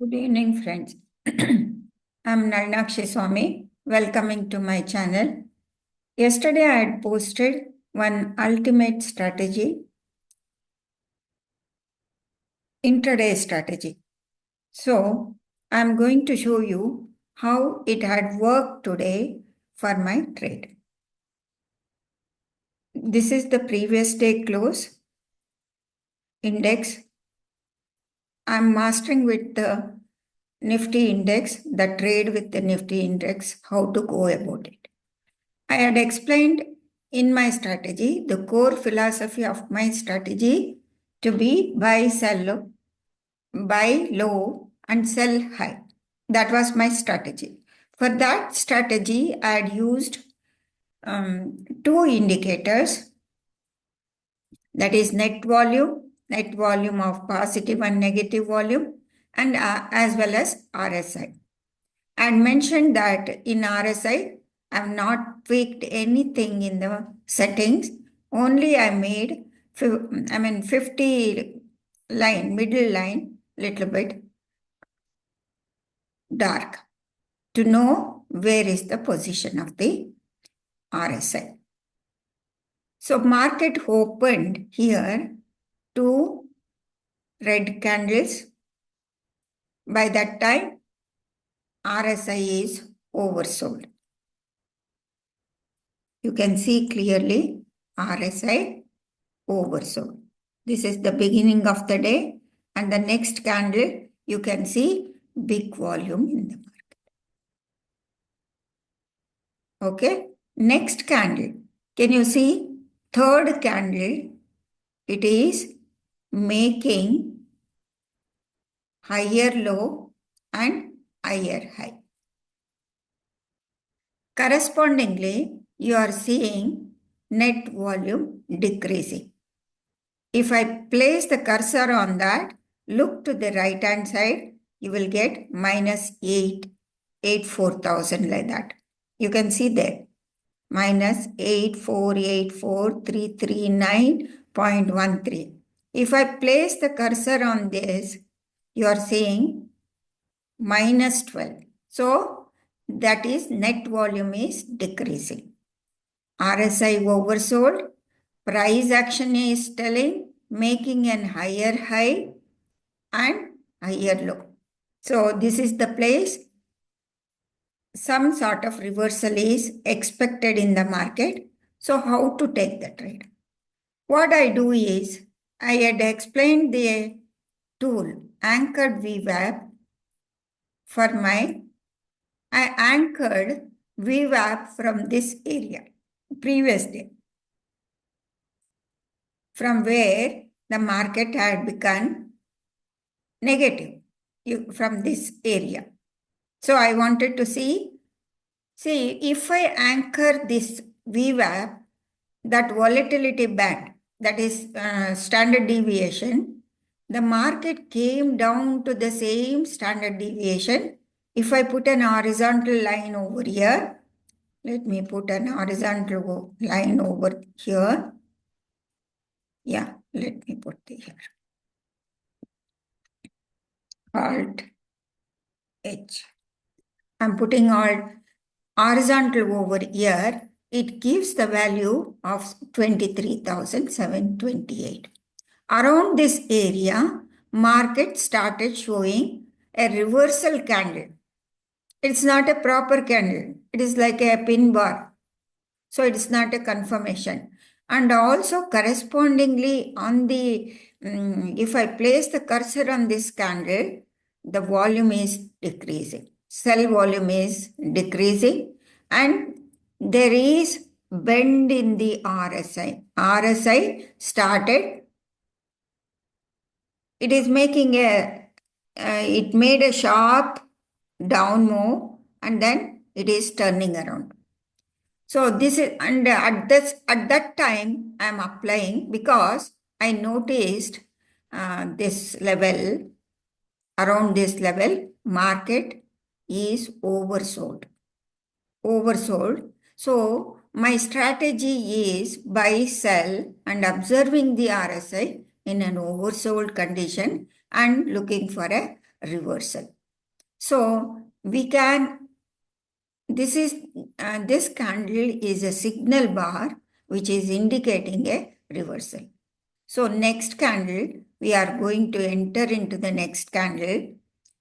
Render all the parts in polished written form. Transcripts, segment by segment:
Good evening, friends. I'm Nalnakshi Swami, welcoming to my channel. Yesterday, I had posted one ultimate strategy, intraday strategy. So, I'm going to show you how it had worked today for my trade. This is the previous day close index. I'm mastering with the Nifty index, the trade with the Nifty index, how to go about it. I had explained in my strategy, the core philosophy of my strategy to be buy low and sell high. That was my strategy. For that strategy, I had used two indicators, that is net volume of positive and negative volume, and as well as RSI. I had mentioned that in RSI, I have not tweaked anything in the settings. Only I made 50 line, middle line, little bit dark to know where is the position of the RSI. So market opened here two red candles. By that time, RSI is oversold. You can see clearly RSI oversold. This is the beginning of the day, and the next candle you can see big volume in the market. Okay, next candle, can you see third candle? It is making higher low and higher high. Correspondingly, you are seeing net volume decreasing. If I place the cursor on that, look to the right hand side, you will get minus 84,000 like that. You can see there, minus 84,339.13. If I place the cursor on this, you are seeing minus 12. So that is net volume is decreasing. RSI oversold. Price action is telling making an higher high and higher low. So this is the place some sort of reversal is expected in the market. So how to take the trade? What I do is I had explained the tool anchored VWAP for I anchored VWAP from this area previous day, from where the market had become negative from this area. So I wanted to see if I anchor this VWAP, that volatility band, that is standard deviation, the market came down to the same standard deviation. If I put an horizontal line over here, let me put an horizontal line over here. Yeah, let me put it here. Alt H. I'm putting all horizontal over here. It gives the value of 23,728. Around this area, market started showing a reversal candle. It's not a proper candle. It is like a pin bar. So it's not a confirmation. And also correspondingly on the, if I place the cursor on this candle, the volume is decreasing. Sell volume is decreasing, and there is bend in the RSI. RSI started, it is making it made a sharp down move, and then it is turning around. So this is, and at that time I am applying because I noticed this level, around this level, market is oversold. So my strategy is buy, sell, and observing the RSI in an oversold condition and looking for a reversal. So we can, this candle is a signal bar which is indicating a reversal. So next candle, we are going to enter into the next candle.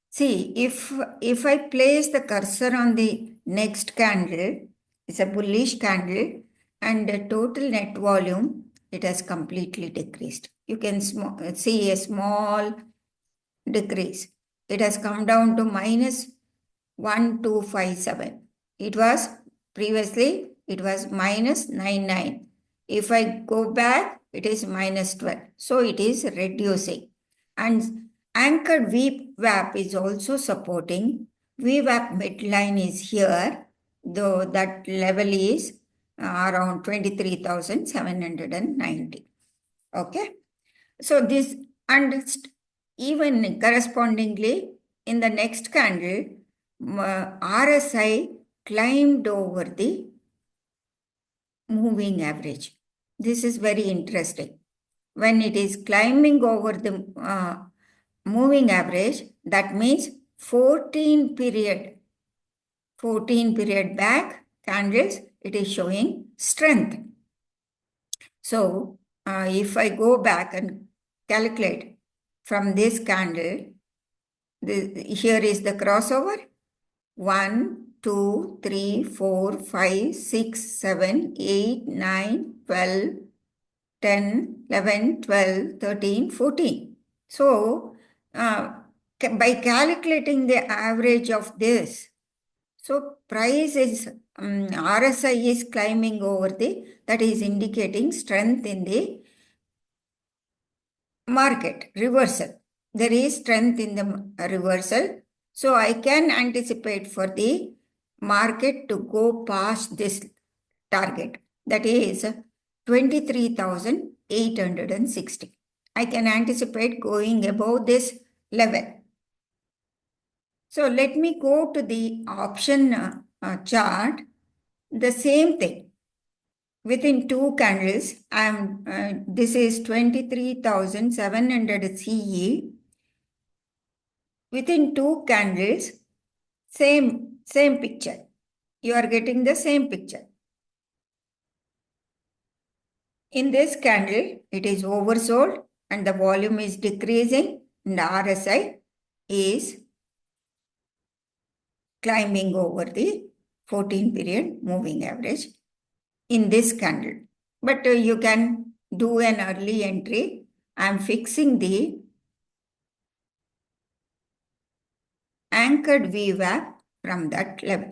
See, if I place the cursor on the next candle, it's a bullish candle, and the total net volume, it has completely decreased. You can see a small decrease. It has come down to minus 1257. It was previously, it was minus 99. If I go back, it is minus 12. So it is reducing. And anchored VWAP is also supporting. VWAP midline is here, though that level is around 23,790. Okay. So this, and even correspondingly, in the next candle, RSI climbed over the moving average. This is very interesting. When it is climbing over the moving average, that means 14 period back candles, it is showing strength. So if I go back and calculate from this candle, here is the crossover. 1, 2, 3, 4, 5, 6, 7, 8, 9, 12, 10, 11, 12, 13, 14. So by calculating the average of this, so price is, RSI is climbing over that is indicating strength in the market, reversal. There is strength in the reversal. So I can anticipate for the market to go past this target. That is 23,860. I can anticipate going above this level. So let me go to the option chart. The same thing. Within two candles, this is 23,700 CE. Within two candles, same picture. You are getting the same picture. In this candle, it is oversold and the volume is decreasing and RSI is climbing over the 14 period moving average in this candle. But you can do an early entry. I am fixing the anchored VWAP from that level.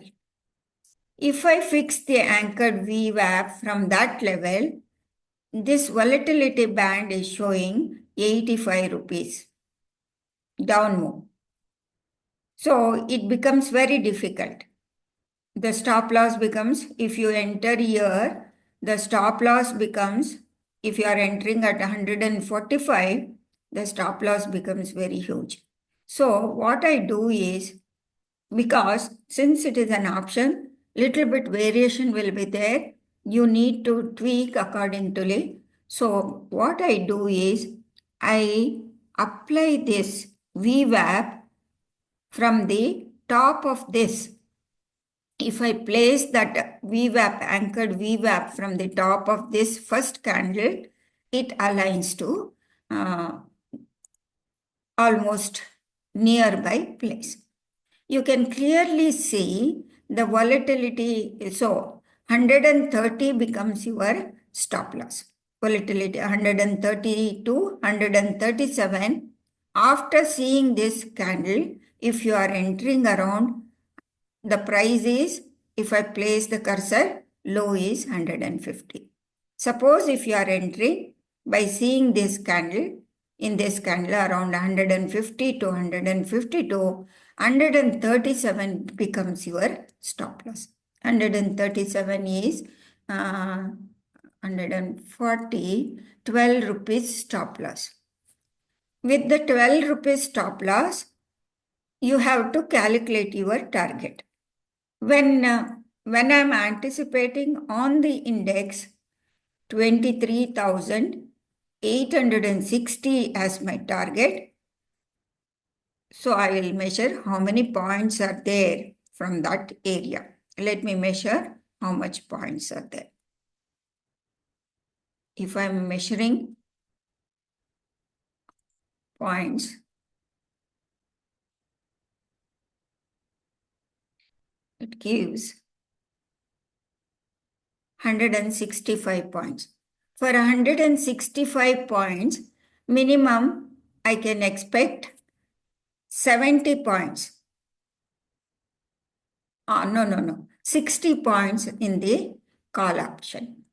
If I fix the anchored VWAP from that level, this volatility band is showing 85 rupees down move. So it becomes very difficult. The stop loss becomes, if you enter here, the stop loss becomes, if you are entering at 145, the stop loss becomes very huge. So what I do is, because since it is an option, little bit variation will be there. You need to tweak accordingly. So what I do is, I apply this VWAP from the top of this. If I place that VWAP, anchored VWAP from the top of this first candle, it aligns to almost nearby place. You can clearly see the volatility. So 130 becomes your stop loss. Volatility 130 to 137. After seeing this candle, if you are entering around, the price is, if I place the cursor, low is 150. Suppose if you are entering by seeing this candle, in this candle around 150 to 152, 137 becomes your stop loss. 137 is 140, 12 rupees stop loss. With the 12 rupees stop loss, you have to calculate your target. When I'm anticipating on the index 23,860 as my target, So I will measure how many points are there from that area. Let me measure how much points are there. If I'm measuring points, it gives 165 points. For 165 points, minimum I can expect 70 points. No. 60 points in the call option.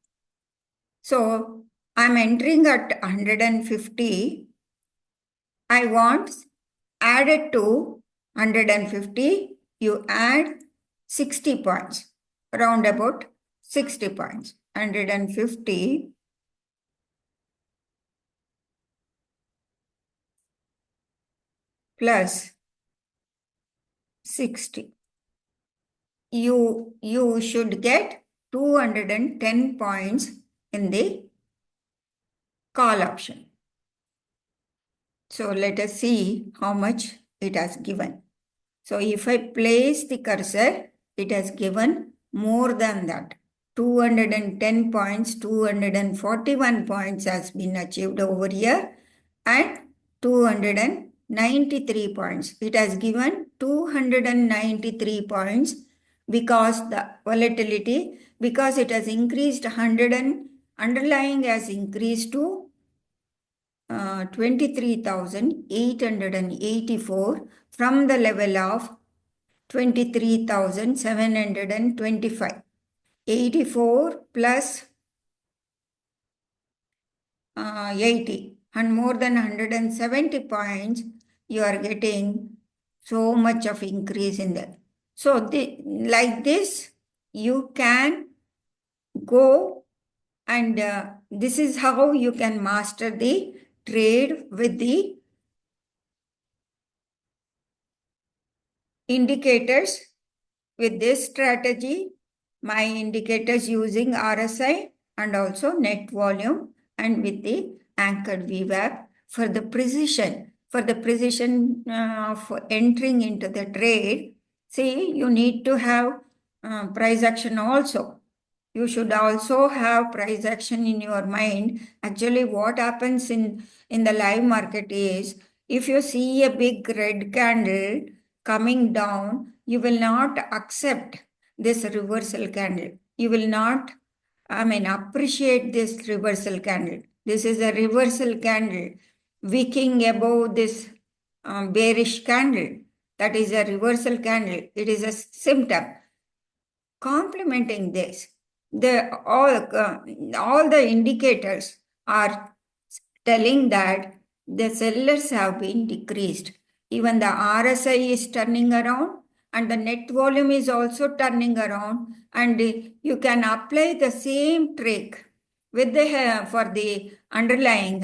So I'm entering at 150. I want added to 150, you add 60 points, round about 60 points. 150 plus 60. You should get 210 points in the call option. So let us see how much it has given. So if I place the cursor, it has given more than that. 210 points, 241 points has been achieved over here, and 293 points. It has given 293 points because the volatility, because it has increased 100 and underlying has increased to 23,884 from the level of 23,725. 84 plus 80 and more than 170 points, you are getting so much of increase in that. So like this, you can go and this is how you can master the trade with the indicators. With this strategy, my indicators using RSI and also net volume and with the anchored VWAP for the precision. For the precision for entering into the trade, see, you need to have price action also. You should also have price action in your mind. Actually, what happens in the live market is, if you see a big red candle coming down, you will not accept this reversal candle. You will not, appreciate this reversal candle. This is a reversal candle wicking above this bearish candle. That is a reversal candle. It is a symptom. Complementing this, all the indicators are telling that the sellers have been decreased. Even the RSI is turning around and the net volume is also turning around, and you can apply the same trick with the for the underlying,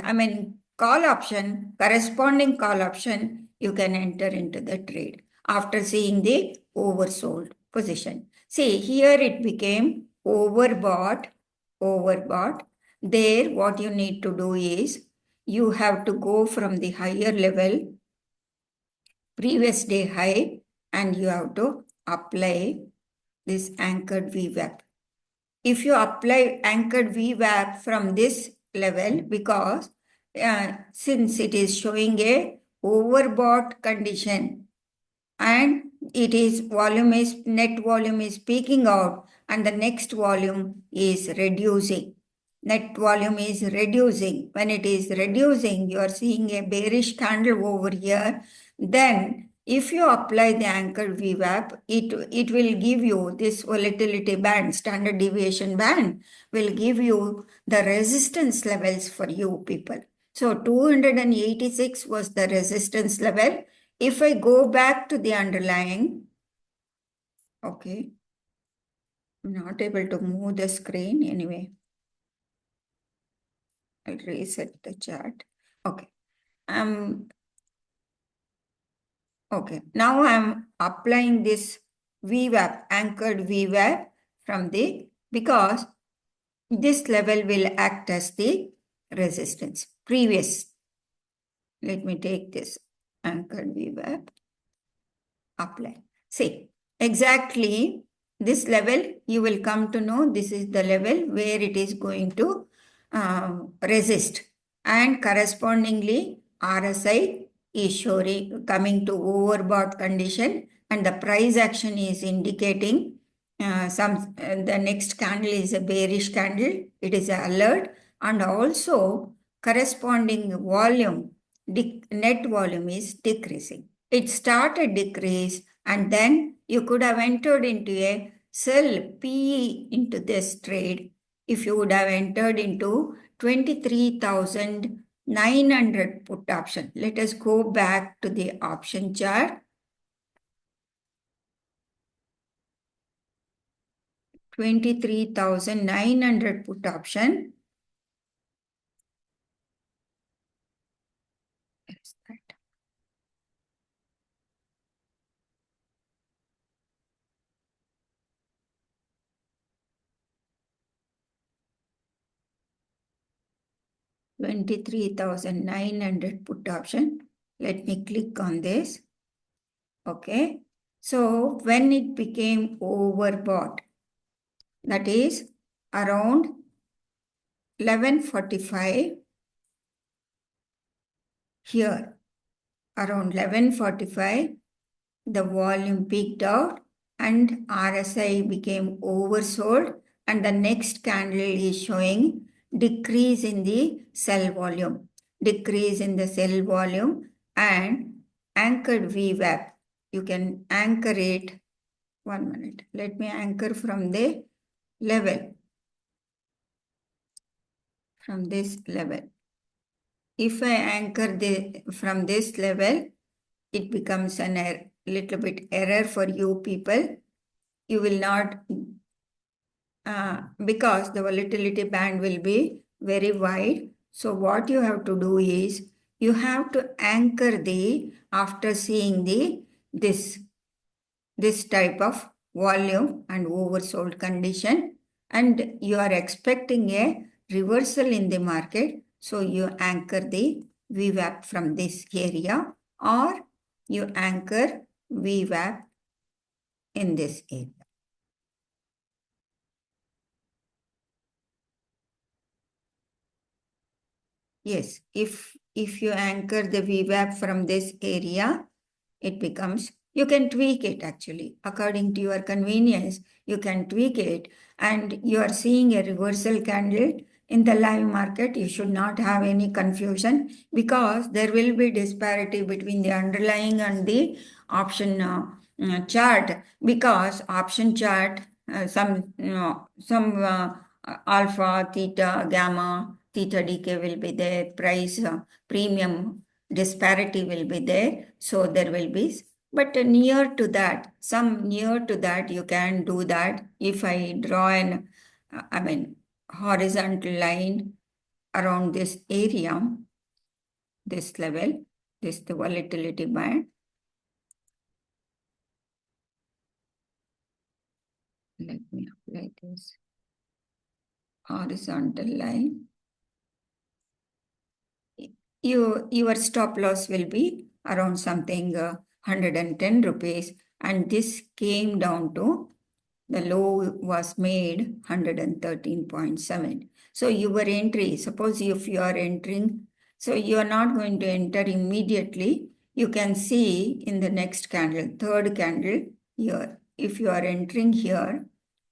call option, corresponding call option, you can enter into the trade after seeing the oversold position. See, here it became overbought. There, what you need to do is, you have to go from the higher level, previous day high, and you have to apply this anchored VWAP. If you apply anchored VWAP from this level, because since it is showing a overbought condition, and it is net volume is peaking out and the next volume is reducing. Net volume is reducing. When it is reducing, you are seeing a bearish candle over here. Then if you apply the anchor VWAP, it will give you this volatility band, standard deviation band, will give you the resistance levels for you people. So 286 was the resistance level. If I go back to the underlying, okay, I'm not able to move the screen anyway. I'll reset the chart. Okay. Okay. Now I'm applying this VWAP, anchored VWAP from because this level will act as the resistance. Let me take this. anchored VWAP, apply. See, exactly this level, you will come to know this is the level where it is going to resist, and correspondingly RSI is showing coming to overbought condition, and the price action is indicating the next candle is a bearish candle. It is an alert, and also corresponding volume, net volume is decreasing. It started decrease, and then you could have entered into a sell PE into this trade if you would have entered into 23,900 put option. Let us go back to the option chart. 23,900 put option. Where is that? $23,900 put option. Let me click on this. Okay. So when it became overbought, that is around 11:45 here, around 11:45, the volume peaked out and RSI became oversold, and the next candle is showing decrease in the sell volume, and anchored VWAP. You can anchor it. 1 minute. Let me anchor from the level, from this level. If I anchor from this level, it becomes a little bit error for you people. You will not, because the volatility band will be very wide. So what you have to do is, you have to anchor after seeing this type of volume and oversold condition, and you are expecting a reversal in the market. So you anchor the VWAP from this area, or you anchor VWAP in this area. Yes, if you anchor the VWAP from this area, it becomes, you can tweak it actually according to your convenience. You can tweak it, and you are seeing a reversal candle in the live market. You should not have any confusion, because there will be disparity between the underlying and the option chart, because option chart some alpha, theta, gamma, theta decay will be there, price premium disparity will be there. So there will be, but near to that, you can do that. If I draw an, horizontal line around this area, this level, this the volatility band. Let me apply this horizontal line. Your stop loss will be around something 110 rupees, and this came down to, the low was made 113.7. So your entry, suppose if you are entering, so you are not going to enter immediately. You can see in the next candle, third candle here, if you are entering here,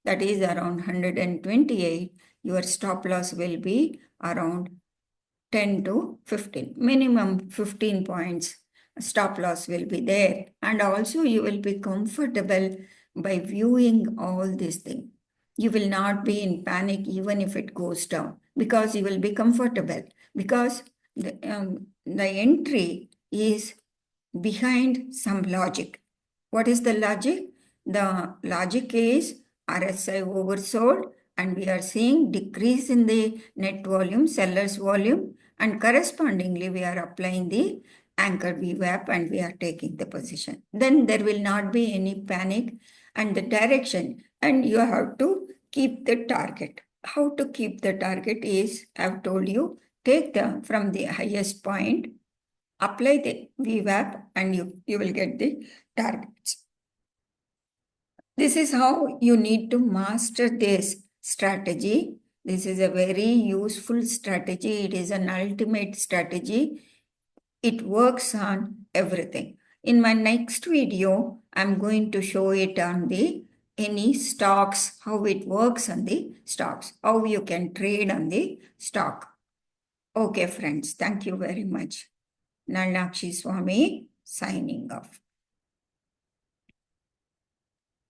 that is around 128, your stop loss will be around 10 to 15, minimum 15 points stop loss will be there. And also you will be comfortable by viewing all these things. You will not be in panic even if it goes down, because you will be comfortable, because the entry is behind some logic. What is the logic? The logic is RSI oversold, and we are seeing decrease in the net volume, seller's volume, and correspondingly we are applying the anchored VWAP and we are taking the position. Then there will not be any panic, and the direction, and you have to keep the target. How to keep the target is, I've told you, take from the highest point, apply the VWAP and you will get the targets. This is how you need to master this strategy. This is a very useful strategy. It is an ultimate strategy. It works on everything. In my next video, I'm going to show it on the any stocks, how it works on the stocks, how you can trade on the stock. Okay, friends, thank you very much. Nalakshi Swami signing off.